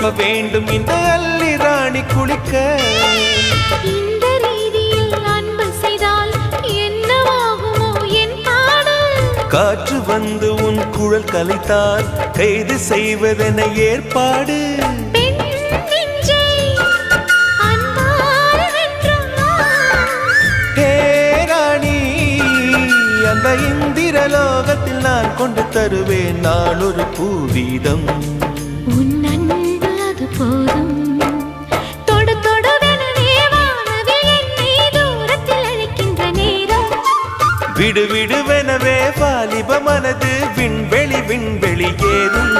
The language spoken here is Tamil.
எப்ப வேண்டும் இந்த அல்லி ராணி குளிக்க? இந்த ரீதியில் அன்பு செய்தால் என்னவாகுமோ என் பாடு? காற்று வந்து உன் குழல் கலைத்தால் கைது செய்வதென ஏற்பாடு. பெண் நெஞ்சை அன்பால் வென்றார். ஹே ராணி, அந்த இந்திரலோகத்தில் நான் கொண்டு தருவேன் நான் ஒரு பூவீதம். உன் அன்பு அது போதும். தொடு தொடுவெனவே வானவில் என்னை தூரத்தில் அழைக்கின்ற நேரம். விடு விடுவெனவே வாலிப மனது விண்வெளி விண்வெளி ஏறும்.